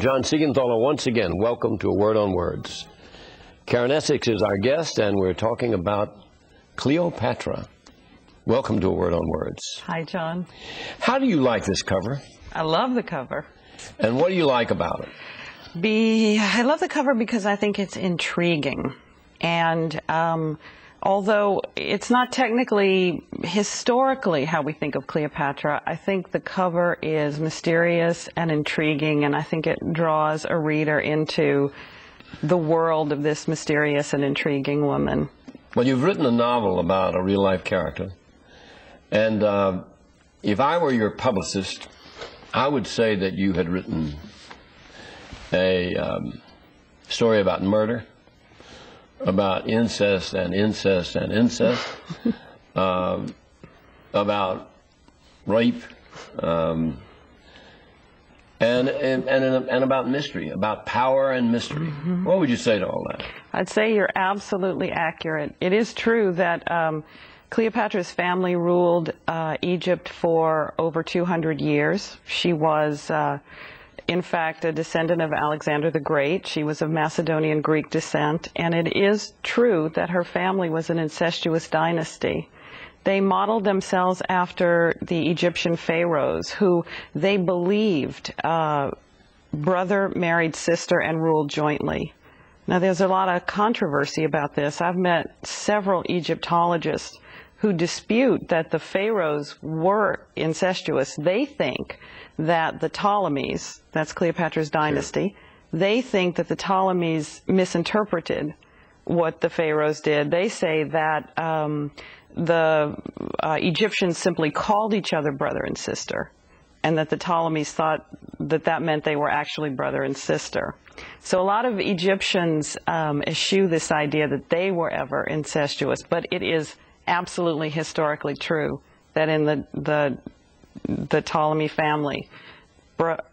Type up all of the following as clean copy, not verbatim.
John Seigenthaler once again. Welcome to A Word on Words. Karen Essex is our guest, and we're talking about Kleopatra. Welcome to A Word on Words. Hi, John. How do you like this cover? I love the cover. And what do you like about it? I love the cover because I think it's intriguing. And although it's not technically, historically, how we think of Cleopatra, I think the cover is mysterious and intriguing, and I think it draws a reader into the world of this mysterious and intriguing woman. Well, you've written a novel about a real-life character, and if I were your publicist, I would say that you had written a story about murder, about incest and incest and incest, about rape, and about mystery, about power and mystery. Mm-hmm. What would you say to all that? I'd say you're absolutely accurate. It is true that Cleopatra's family ruled Egypt for over 200 years. She was in fact, a descendant of Alexander the Great. She was of Macedonian Greek descent, and it is true that her family was an incestuous dynasty. They modeled themselves after the Egyptian pharaohs, who they believed brother married sister and ruled jointly. Now, there's a lot of controversy about this. I've met several Egyptologists who dispute that the pharaohs were incestuous. They think that the Ptolemies, that's Cleopatra's dynasty, they think that the Ptolemies misinterpreted what the pharaohs did. They say that the Egyptians simply called each other brother and sister, and that the Ptolemies thought that that meant they were actually brother and sister. So a lot of Egyptians eschew this idea that they were ever incestuous, but it is absolutely historically true that in the Ptolemy family,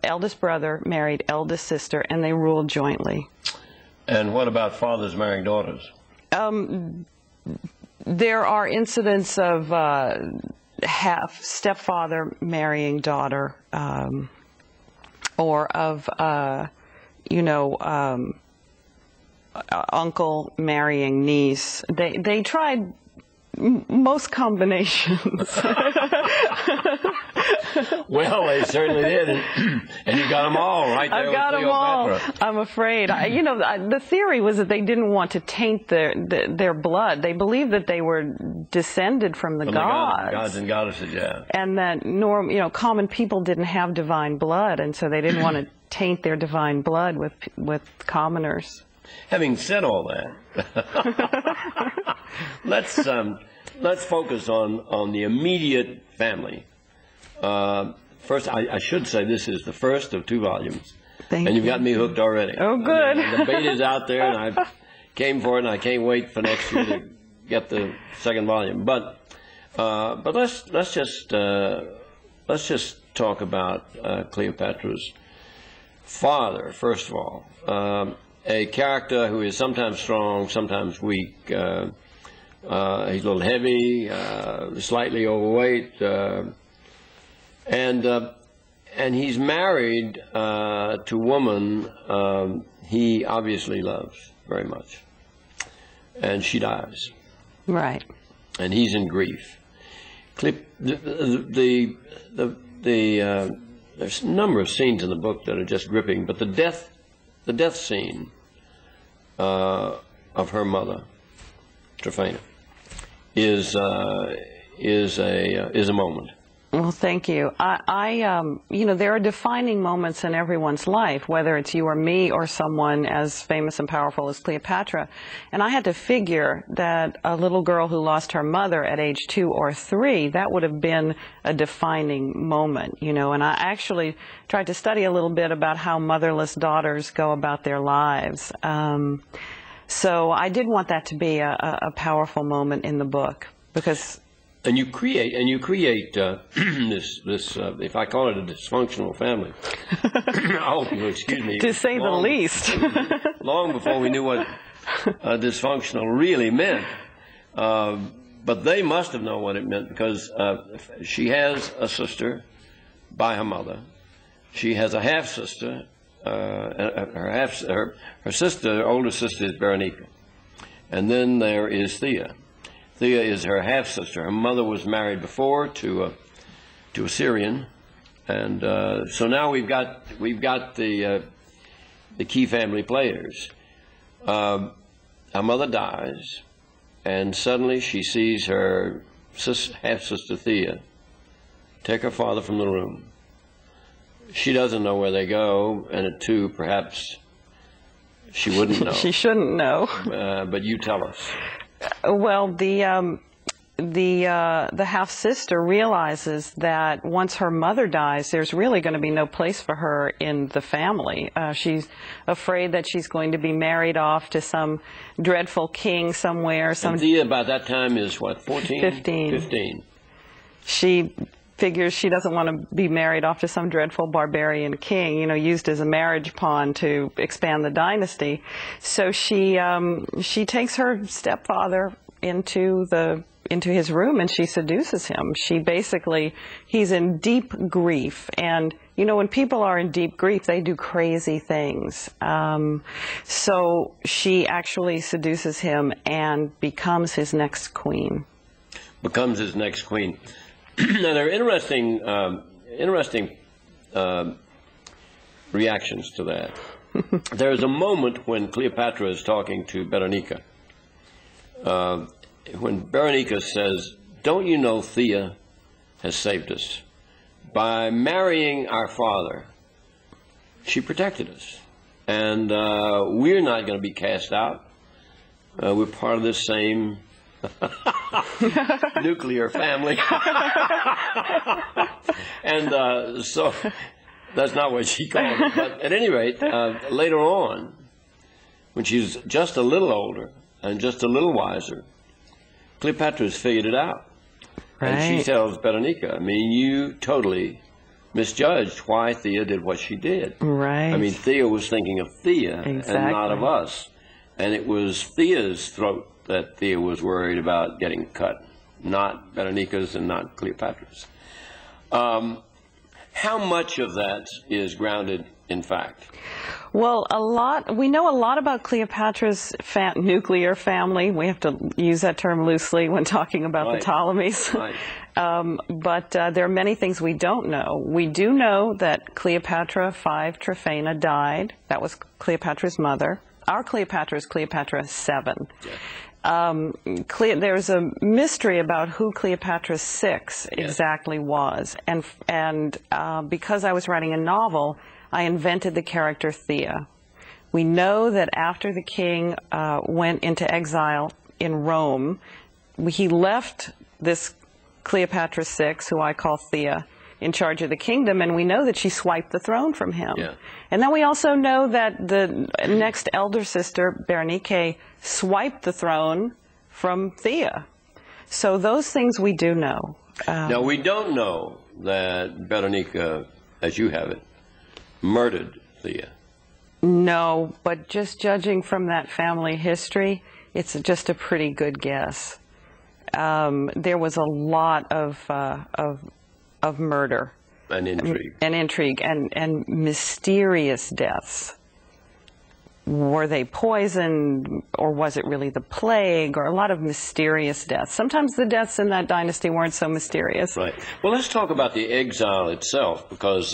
eldest brother married eldest sister, and they ruled jointly. And what about fathers marrying daughters? There are incidents of half stepfather marrying daughter, or of uncle marrying niece. They tried most combinations. Well, they certainly did, and you got them all right there. I've got them all, I'm afraid. The theory was that they didn't want to taint their blood. They believed that they were descended from the gods. Gods and goddesses, yeah. And that common people didn't have divine blood, and so they didn't want to taint their divine blood with commoners. Having said all that, let's focus on the immediate family. First, I should say this is the first of 2 volumes. Thank and you've you. got me hooked already. Oh, good. The bait is out there, and I came for it, and I can't wait for next year to get the 2nd volume. But let's just talk about Cleopatra's father first of all. A character who is sometimes strong, sometimes weak. He's a little heavy, slightly overweight, and he's married to a woman he obviously loves very much, and she dies. Right. And he's in grief. There's a number of scenes in the book that are just gripping, but the death scene of her mother, Tryphena, is a moment. Well, thank you. There are defining moments in everyone's life, whether it's you or me or someone as famous and powerful as Cleopatra. And I had to figure that a little girl who lost her mother at age 2 or 3, that would have been a defining moment, And I actually tried to study a little bit about how motherless daughters go about their lives. So I did want that to be a powerful moment in the book, because... And you create this if I call it a dysfunctional family. I hope you'll excuse me. To say the least. Long before we knew what dysfunctional really meant. But they must have known what it meant, because she has a sister by her mother. She has a half-sister her sister, her older sister is Berenica. And then there is Thea. Thea is her half-sister. Her mother was married before to a Syrian. And so now we've got the key family players. Our mother dies, and suddenly she sees her half-sister Thea take her father from the room. She doesn't know where they go, and at 2, perhaps she wouldn't know. She shouldn't know. But you tell us. Well, the half-sister realizes that once her mother dies, there's really going to be no place for her in the family. She's afraid that she's going to be married off to some dreadful king somewhere. And Thea, by that time, is what, 14? 15. 15. She figures she doesn't want to be married off to some dreadful barbarian king, used as a marriage pawn to expand the dynasty. So she takes her stepfather into his room, and she seduces him. He's in deep grief, and when people are in deep grief, they do crazy things. So she actually seduces him and becomes his next queen. Becomes his next queen. Now, there are interesting reactions to that. There's a moment when Cleopatra is talking to Berenica. When Berenica says, "Don't you know Thea has saved us? By marrying our father, she protected us. And we're not going to be cast out. We're part of this same nuclear family." And so that's not what she called it. But at any rate, later on, when she's just a little older and just a little wiser, Cleopatra's figured it out. Right. And she tells Berenica, I mean, you totally misjudged why Thea did what she did. Right. I mean, Thea was thinking of Thea and not of us. And it was Thea's throat that Thea was worried about getting cut, not Berenica's and not Cleopatra's. How much of that is grounded in fact? Well, we know a lot about Cleopatra's nuclear family. We have to use that term loosely when talking about the Ptolemies. Right. But there are many things we don't know. We do know that Cleopatra V Tryphena died. That was Cleopatra's mother. Our Cleopatra is Cleopatra VII. Yeah. There's a mystery about who Cleopatra VI exactly was. And because I was writing a novel, I invented the character Thea. We know that after the king went into exile in Rome, he left this Cleopatra VI, who I call Thea, in charge of the kingdom, and we know that she swiped the throne from him. Yeah. And then we also know that the next elder sister, Berenike, swiped the throne from Thea. So those things we do know. Now, we don't know that Berenica, as you have it, murdered Thea. No, but just judging from that family history, it's just a pretty good guess. There was a lot of murder. And intrigue. And intrigue and mysterious deaths. Were they poisoned, or was it really the plague, or a lot of mysterious deaths? Sometimes the deaths in that dynasty weren't so mysterious. Right. Well, let's talk about the exile itself, because